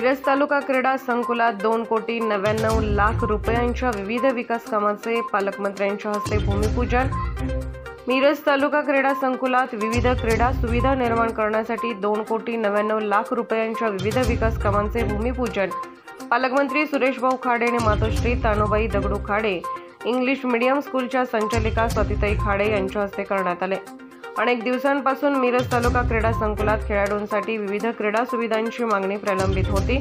मिरज तालुका क्रीडा संकुलात 2,99,00,000 रुपयांच्या विविध विकास कामांचे पालकमंत्र्यांच्या हस्ते भूमिपूजन। मिरज तालुका क्रीडा संकुलात विविध क्रीडा सुविधा निर्माण करण्यासाठी 2,99,00,000 रुपयांच्या विविध विकास कामांचे भूमिपूजन पालकमंत्री सुरेश भाऊ खाडे आणि मातोश्री तानुबाई दगडू खाडे इंग्लिश मीडियम स्कूलच्या संचालिका स्वातीताई खाडे यांच्या हस्ते करण्यात आले। अनेक दिवसांपासून मिरज तालुका क्रीडा संकुलात खेळाडूंसाठी विविध क्रीडा सुविधांची मागणी प्रलंबित होती।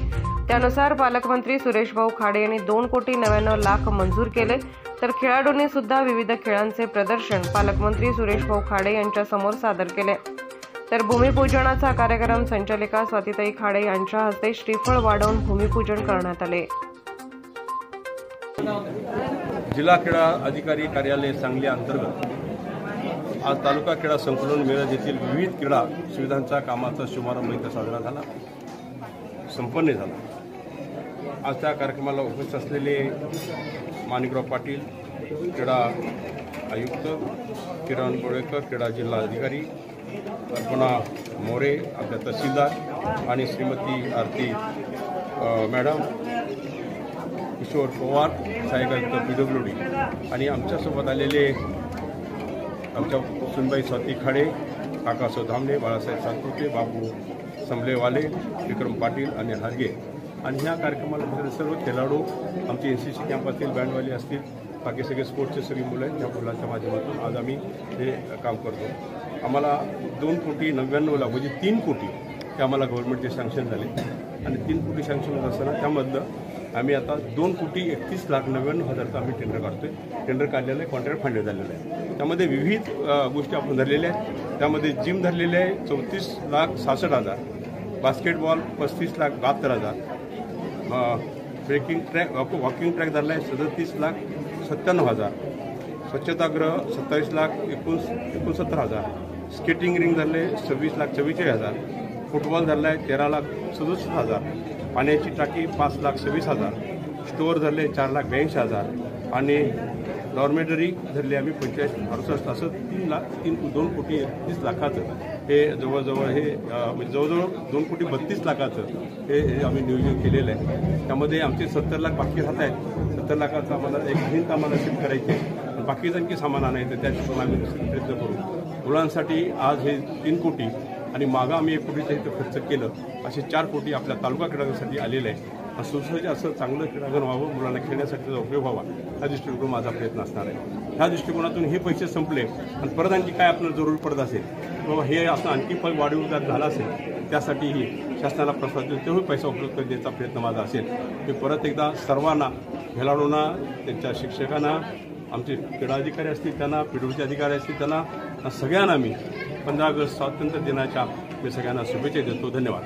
त्यानुसार पालकमंत्री सुरेश भाऊ खाडे यांनी 2,99,00,000 मंजूर केले, तर खेळाडूंनी सुद्धा विविध खेळांचे प्रदर्शन पालकमंत्री सुरेश भाऊ खाडे यांच्या समोर सादर केले। तर भूमिपूजनाचा कार्यक्रम संचालिका स्वातीताई खाडे यांच्या हस्ते श्रीफळ वाढवून भूमिपूजन करण्यात आले। जिल्हा क्रीडा अधिकारी कार्यालय सांगली अंतर्गत आज तालुका क्रीडा संकुलन मिरज येथील विविध क्रीडा सुविधांच्या कामाचा शुभारंभ इथं साजरा झाला, संपन्न झाला। आज त्या कार्यक्रमाला उपस्थित असलेले माणिकराव पाटील क्रीडा आयुक्त, किरण बोळेकर क्रीडा जिल्हा अधिकारी, अर्पणा मोरे आपल्या तहसीलदार आणि श्रीमती आरती मॅडम, किशोर पवार सहाय्यक आयुक्त PWD आणि आमच्यासोबत आलेले आमच्या सुनबाई स्वाती खाडे, काकासाहेब धामणे, बाळासाहेब सातपुते, बाबू समलेवाले, विक्रम पाटील आणि हारगे आणि ह्या कार्यक्रमाला सर्व खेळाडू आमचे NCC कॅम्प असतील, बँडवाले असतील, बाकी सगळे स्पोर्ट्सचे सगळी मुलं आहेत। त्या मुलांच्या माध्यमातून आज आम्ही हे काम करतो। आम्हाला 2,99,00,000 म्हणजे 3 कोटी हे आम्हाला गव्हर्नमेंटचे सँक्शन झाले आणि 3 कोटी सँक्शन होत असताना त्यामधलं आम्ही आता 2,31,99,000 आम्ही टेंडर काढतोय। टेंडर काढलेलं आहे, कॉन्ट्रॅक्ट फायनल झालेलं आहे। त्यामध्ये विविध गोष्टी आपण धरलेल्या आहेत। त्यामध्ये जिम धरलेले आहे 34,66,000, basketball 35,72,000, trekking track walking track धरला आहे 37,97,000, स्वच्छतागृह 27,69,000, स्केटिंग रिंग धरले 26,44,000, फुटबॉल धरला आहे 13,67,000, पाण्याची टाकी 5,26,000, स्टोअर धरले 4,82,000 आणि डॉर्मेटरी धरले आम्ही 65,68 असं 2,31,30,00,000 हे जवळजवळ हे म्हणजे जवळजवळ 2,32,00,000 हे आम्ही नियोजन केलेलं आहे। त्यामध्ये आमचे 70 लाख बाकी राहत आहेत। 70 लाखाचं आम्हाला एक भिंत आम्हाला शिफ्ट करायची आहे, बाकीचं आणखी सामान आणायचं, त्या हिशोबाने आम्ही प्रयत्न करू। मुलांसाठी आज हे 3 कोटी आणि मागं आम्ही 1 कोटीचं इथं खर्च केलं, असे 4 कोटी आपल्या तालुका क्रीडांसाठी आलेले आहे। सुसज्ज असं चांगलं क्रीडांगण व्हावं, मुलांना खेळण्यासाठी त्याचा उपयोग व्हावा, या दृष्टिकोनातून माझा प्रयत्न असणार आहे। ह्या दृष्टिकोनातून हे पैसे संपले आणि परत आणखी काय आपल्याला जरूर पडत असेल किंवा हे असं आणखी पण वाढीव जर झाला असेल त्यासाठीही शासनाला प्रस्ताव देऊन तेही पैसा उपलब्ध करून देण्याचा प्रयत्न माझा असेल। मी परत एकदा सर्वांना, खेळाडूंना, त्यांच्या शिक्षकांना, आमचे क्रीडा अधिकारी असतील त्यांना, PWD अधिकारी असतील त्यांना, सगळ्यांना मी 15 ऑगस्ट स्वातंत्र्य दिनाच्या मी सगळ्यांना शुभेच्छा देतो। धन्यवाद।